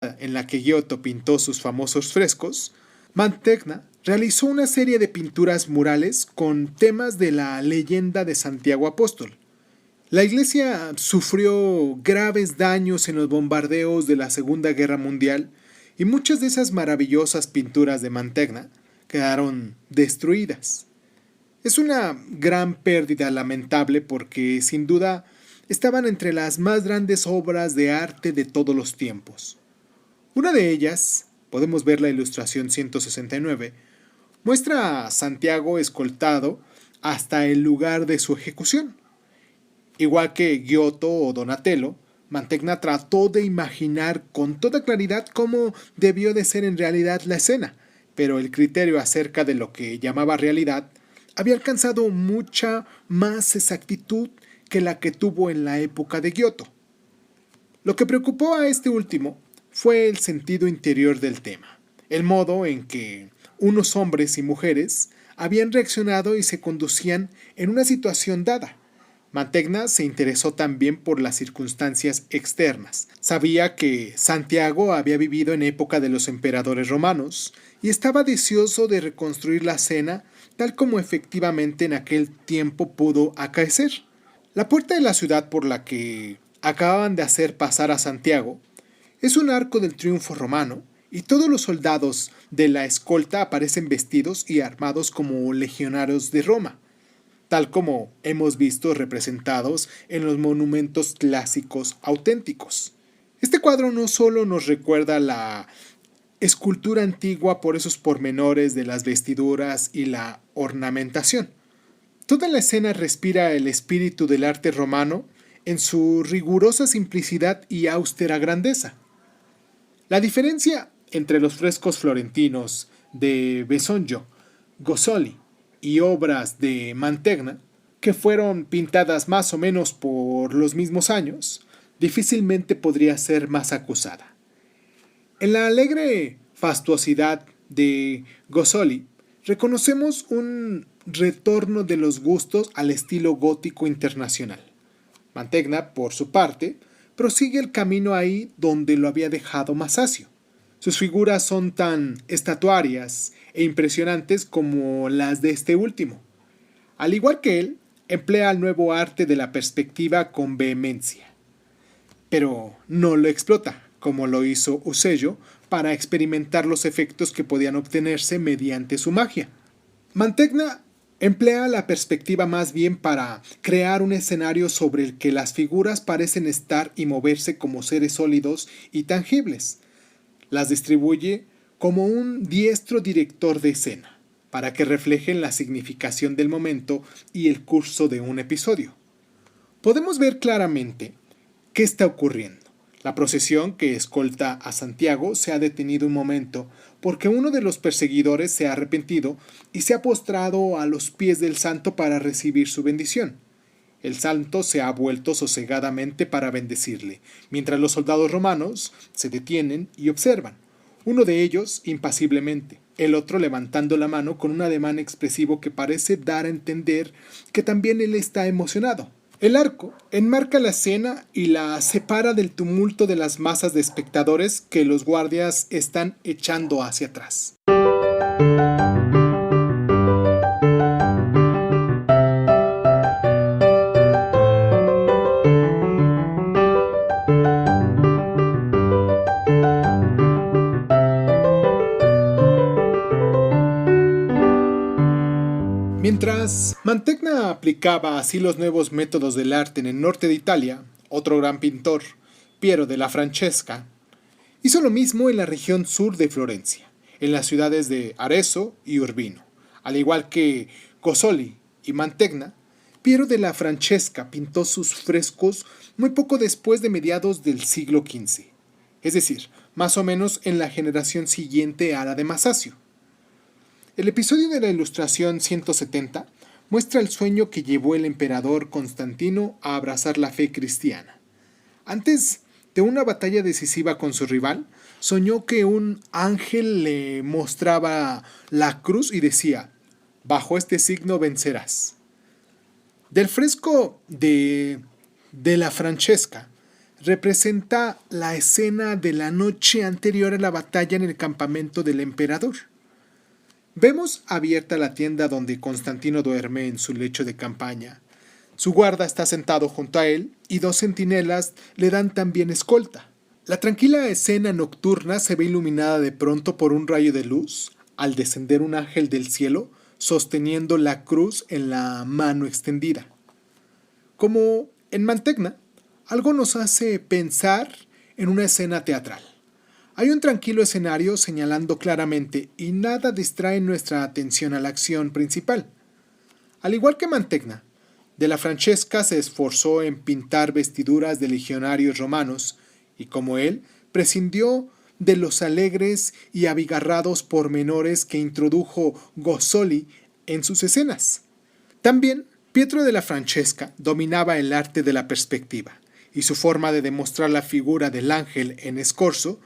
en la que Giotto pintó sus famosos frescos, Mantegna realizó una serie de pinturas murales con temas de la leyenda de Santiago Apóstol. La iglesia sufrió graves daños en los bombardeos de la Segunda Guerra Mundial y muchas de esas maravillosas pinturas de Mantegna quedaron destruidas. Es una gran pérdida lamentable porque, sin duda, estaban entre las más grandes obras de arte de todos los tiempos. Una de ellas, podemos ver la ilustración 169, muestra a Santiago escoltado hasta el lugar de su ejecución. Igual que Giotto o Donatello, Mantegna trató de imaginar con toda claridad cómo debió de ser en realidad la escena, pero el criterio acerca de lo que llamaba realidad había alcanzado mucha más exactitud que la que tuvo en la época de Giotto. Lo que preocupó a este último fue el sentido interior del tema, el modo en que unos hombres y mujeres habían reaccionado y se conducían en una situación dada. Mantegna se interesó también por las circunstancias externas. Sabía que Santiago había vivido en época de los emperadores romanos y estaba deseoso de reconstruir la escena tal como efectivamente en aquel tiempo pudo acaecer. La puerta de la ciudad por la que acababan de hacer pasar a Santiago es un arco del triunfo romano y todos los soldados de la escolta aparecen vestidos y armados como legionarios de Roma, tal como hemos visto representados en los monumentos clásicos auténticos. Este cuadro no solo nos recuerda la escultura antigua por esos pormenores de las vestiduras y la ornamentación. Toda la escena respira el espíritu del arte romano en su rigurosa simplicidad y austera grandeza. La diferencia entre los frescos florentinos de Besonjo, Gozzoli y obras de Mantegna, que fueron pintadas más o menos por los mismos años, difícilmente podría ser más acusada. En la alegre fastuosidad de Gozzoli reconocemos un retorno de los gustos al estilo gótico internacional. Mantegna, por su parte, prosigue el camino ahí donde lo había dejado Masaccio. Sus figuras son tan estatuarias e impresionantes como las de este último. Al igual que él, emplea el nuevo arte de la perspectiva con vehemencia. Pero no lo explota, como lo hizo Usello, para experimentar los efectos que podían obtenerse mediante su magia. Mantegna emplea la perspectiva más bien para crear un escenario sobre el que las figuras parecen estar y moverse como seres sólidos y tangibles. Las distribuye como un diestro director de escena, para que reflejen la significación del momento y el curso de un episodio. Podemos ver claramente qué está ocurriendo. La procesión que escolta a Santiago se ha detenido un momento porque uno de los perseguidores se ha arrepentido y se ha postrado a los pies del santo para recibir su bendición. El santo se ha vuelto sosegadamente para bendecirle, mientras los soldados romanos se detienen y observan, uno de ellos impasiblemente, el otro levantando la mano con un ademán expresivo que parece dar a entender que también él está emocionado. El arco enmarca la escena y la separa del tumulto de las masas de espectadores que los guardias están echando hacia atrás. Mientras Mantegna aplicaba así los nuevos métodos del arte en el norte de Italia, otro gran pintor, Piero della Francesca, hizo lo mismo en la región sur de Florencia, en las ciudades de Arezzo y Urbino. Al igual que Gozzoli y Mantegna, Piero della Francesca pintó sus frescos muy poco después de mediados del siglo XV, es decir, más o menos en la generación siguiente a la de Masaccio. El episodio de la ilustración 170 muestra el sueño que llevó el emperador Constantino a abrazar la fe cristiana. Antes de una batalla decisiva con su rival, soñó que un ángel le mostraba la cruz y decía: «Bajo este signo vencerás». Del fresco de la Francesca representa la escena de la noche anterior a la batalla en el campamento del emperador. Vemos abierta la tienda donde Constantino duerme en su lecho de campaña. Su guarda está sentado junto a él y 2 centinelas le dan también escolta. La tranquila escena nocturna se ve iluminada de pronto por un rayo de luz al descender un ángel del cielo sosteniendo la cruz en la mano extendida. Como en Mantegna, algo nos hace pensar en una escena teatral. Hay un tranquilo escenario señalando claramente y nada distrae nuestra atención a la acción principal. Al igual que Mantegna, De la Francesca se esforzó en pintar vestiduras de legionarios romanos y como él, prescindió de los alegres y abigarrados pormenores que introdujo Gozzoli en sus escenas. También Pietro de la Francesca dominaba el arte de la perspectiva, y su forma de demostrar la figura del ángel en Scorzo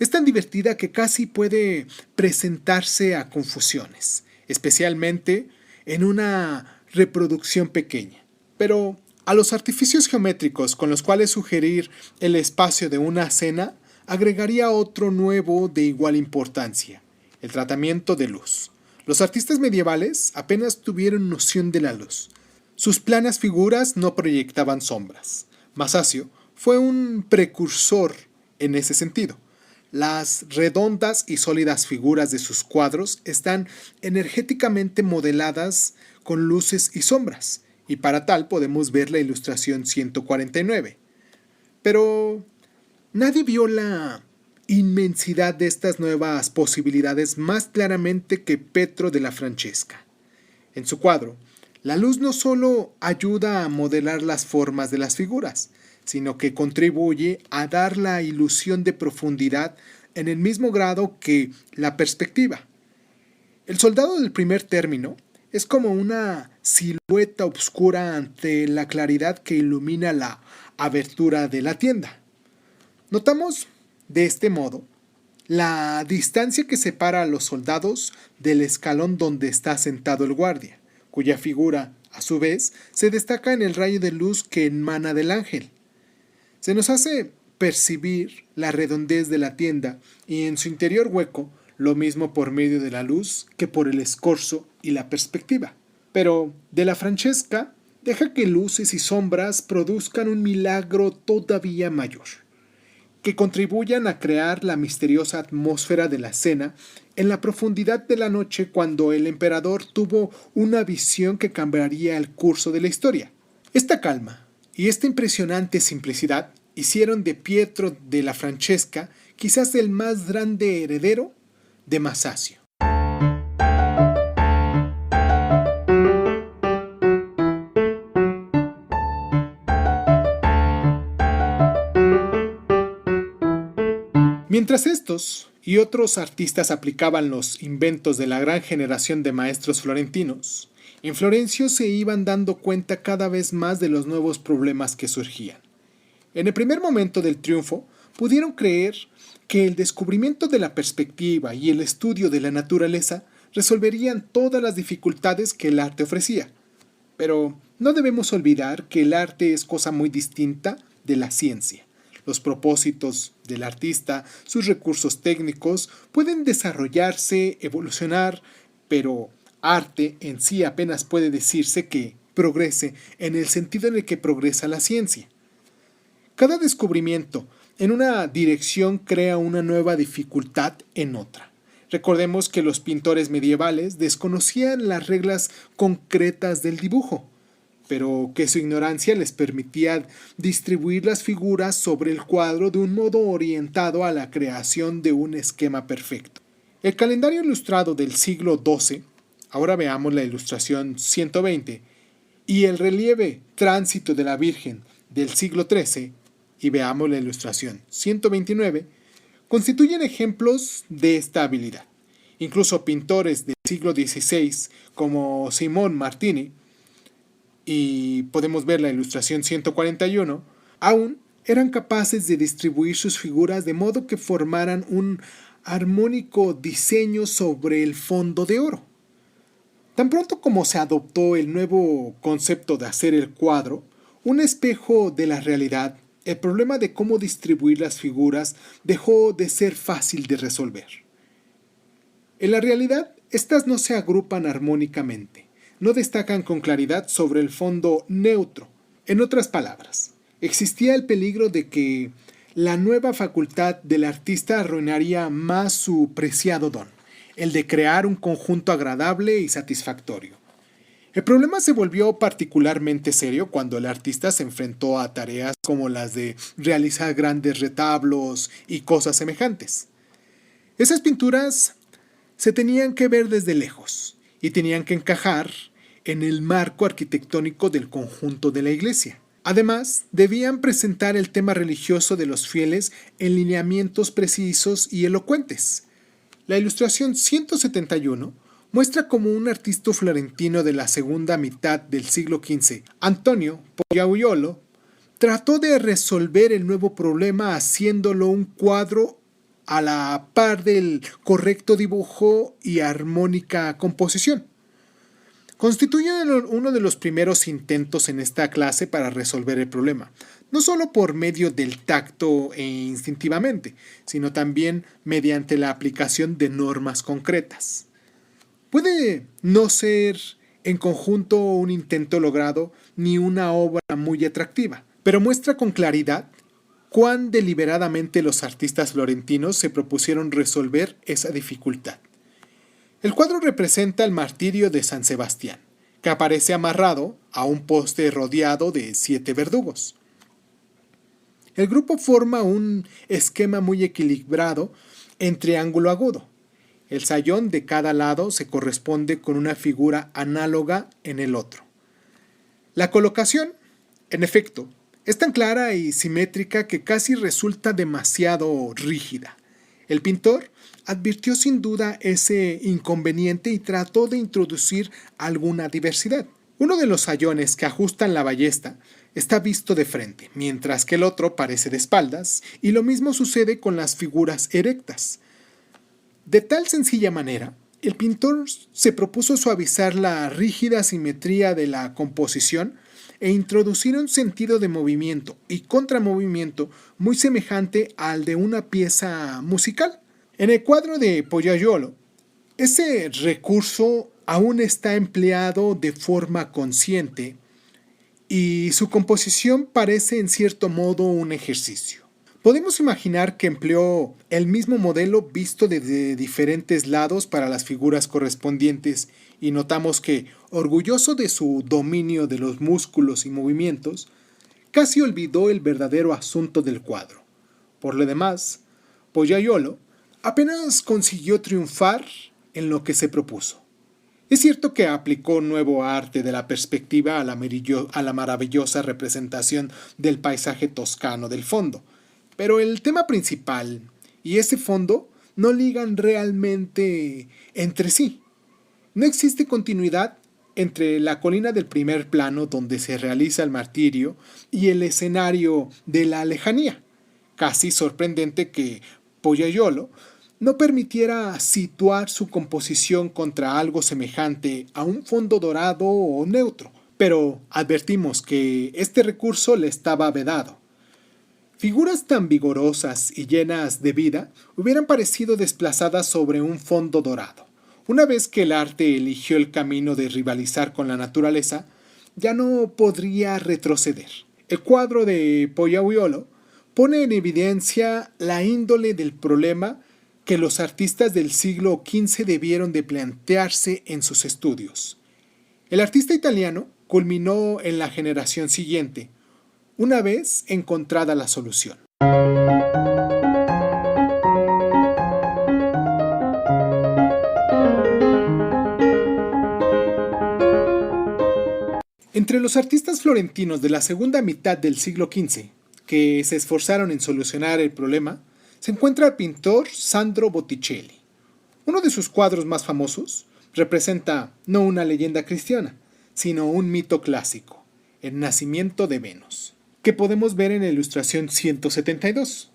es tan divertida que casi puede presentarse a confusiones, especialmente en una reproducción pequeña. Pero a los artificios geométricos con los cuales sugerir el espacio de una escena, agregaría otro nuevo de igual importancia, el tratamiento de luz. Los artistas medievales apenas tuvieron noción de la luz. Sus planas figuras no proyectaban sombras. Masaccio fue un precursor en ese sentido. Las redondas y sólidas figuras de sus cuadros están energéticamente modeladas con luces y sombras, y para tal podemos ver la ilustración 149. Pero nadie vio la inmensidad de estas nuevas posibilidades más claramente que Pietro de la Francesca. En su cuadro, la luz no solo ayuda a modelar las formas de las figuras, sino que contribuye a dar la ilusión de profundidad en el mismo grado que la perspectiva. El soldado del primer término es como una silueta oscura ante la claridad que ilumina la abertura de la tienda. Notamos, de este modo, la distancia que separa a los soldados del escalón donde está sentado el guardia, cuya figura, a su vez, se destaca en el rayo de luz que emana del ángel. Se nos hace percibir la redondez de la tienda y en su interior hueco, lo mismo por medio de la luz que por el escorzo y la perspectiva. Pero de la Francesca deja que luces y sombras produzcan un milagro todavía mayor, que contribuyan a crear la misteriosa atmósfera de la escena en la profundidad de la noche cuando el emperador tuvo una visión que cambiaría el curso de la historia. Esta calma y esta impresionante simplicidad hicieron de Pietro de la Francesca quizás el más grande heredero de Masaccio. Mientras estos y otros artistas aplicaban los inventos de la gran generación de maestros florentinos, en Florencio se iban dando cuenta cada vez más de los nuevos problemas que surgían. En el primer momento del triunfo, pudieron creer que el descubrimiento de la perspectiva y el estudio de la naturaleza resolverían todas las dificultades que el arte ofrecía. Pero no debemos olvidar que el arte es cosa muy distinta de la ciencia. Los propósitos del artista, sus recursos técnicos, pueden desarrollarse, evolucionar, pero arte en sí apenas puede decirse que progrese en el sentido en el que progresa la ciencia. Cada descubrimiento en una dirección crea una nueva dificultad en otra. Recordemos que los pintores medievales desconocían las reglas concretas del dibujo, pero que su ignorancia les permitía distribuir las figuras sobre el cuadro de un modo orientado a la creación de un esquema perfecto. El calendario ilustrado del siglo XII, ahora veamos la ilustración 120, y el relieve Tránsito de la Virgen del siglo XIII, y veamos la ilustración 129, constituyen ejemplos de esta habilidad. Incluso pintores del siglo XVI como Simón Martini, y podemos ver la ilustración 141, aún eran capaces de distribuir sus figuras de modo que formaran un armónico diseño sobre el fondo de oro. Tan pronto como se adoptó el nuevo concepto de hacer el cuadro, un espejo de la realidad, el problema de cómo distribuir las figuras dejó de ser fácil de resolver. En la realidad, estas no se agrupan armónicamente, no destacan con claridad sobre el fondo neutro. En otras palabras, existía el peligro de que la nueva facultad del artista arruinaría más su preciado don, el de crear un conjunto agradable y satisfactorio. El problema se volvió particularmente serio cuando el artista se enfrentó a tareas como las de realizar grandes retablos y cosas semejantes. Esas pinturas se tenían que ver desde lejos y tenían que encajar en el marco arquitectónico del conjunto de la iglesia. Además, debían presentar el tema religioso de los fieles en lineamientos precisos y elocuentes. La ilustración 171 muestra cómo un artista florentino de la segunda mitad del siglo XV, Antonio Pollaiuolo, trató de resolver el nuevo problema haciéndolo un cuadro a la par del correcto dibujo y armónica composición. Constituye uno de los primeros intentos en esta clase para resolver el problema, no solo por medio del tacto e instintivamente, sino también mediante la aplicación de normas concretas. Puede no ser en conjunto un intento logrado ni una obra muy atractiva, pero muestra con claridad cuán deliberadamente los artistas florentinos se propusieron resolver esa dificultad. El cuadro representa el martirio de San Sebastián, que aparece amarrado a un poste rodeado de 7 verdugos. El grupo forma un esquema muy equilibrado en triángulo agudo. El sayón de cada lado se corresponde con una figura análoga en el otro. La colocación, en efecto, es tan clara y simétrica que casi resulta demasiado rígida. El pintor advirtió sin duda ese inconveniente y trató de introducir alguna diversidad. Uno de los sayones que ajustan la ballesta está visto de frente, mientras que el otro parece de espaldas, y lo mismo sucede con las figuras erectas. De tal sencilla manera, el pintor se propuso suavizar la rígida simetría de la composición e introducir un sentido de movimiento y contramovimiento muy semejante al de una pieza musical. En el cuadro de Pollaiuolo, ese recurso aún está empleado de forma consciente y su composición parece en cierto modo un ejercicio. Podemos imaginar que empleó el mismo modelo visto desde diferentes lados para las figuras correspondientes y notamos que, orgulloso de su dominio de los músculos y movimientos, casi olvidó el verdadero asunto del cuadro. Por lo demás, Pollaiuolo apenas consiguió triunfar en lo que se propuso. Es cierto que aplicó nuevo arte de la perspectiva a la maravillosa representación del paisaje toscano del fondo, pero el tema principal y ese fondo no ligan realmente entre sí. No existe continuidad entre la colina del primer plano donde se realiza el martirio y el escenario de la lejanía. Casi sorprendente que Pollaiuolo no permitiera situar su composición contra algo semejante a un fondo dorado o neutro, pero advertimos que este recurso le estaba vedado. Figuras tan vigorosas y llenas de vida hubieran parecido desplazadas sobre un fondo dorado. Una vez que el arte eligió el camino de rivalizar con la naturaleza, ya no podría retroceder. El cuadro de Pollaiuolo pone en evidencia la índole del problema que los artistas del siglo XV debieron de plantearse en sus estudios. El artista italiano culminó en la generación siguiente, una vez encontrada la solución. Entre los artistas florentinos de la segunda mitad del siglo XV, que se esforzaron en solucionar el problema, se encuentra el pintor Sandro Botticelli. Uno de sus cuadros más famosos representa no una leyenda cristiana, sino un mito clásico, el nacimiento de Venus, que podemos ver en la ilustración 172.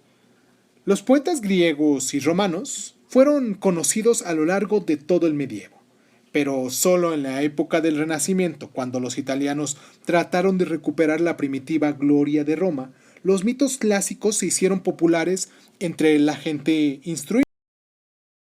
Los poetas griegos y romanos fueron conocidos a lo largo de todo el medievo, pero solo en la época del Renacimiento, cuando los italianos trataron de recuperar la primitiva gloria de Roma, los mitos clásicos se hicieron populares entre la gente instruida.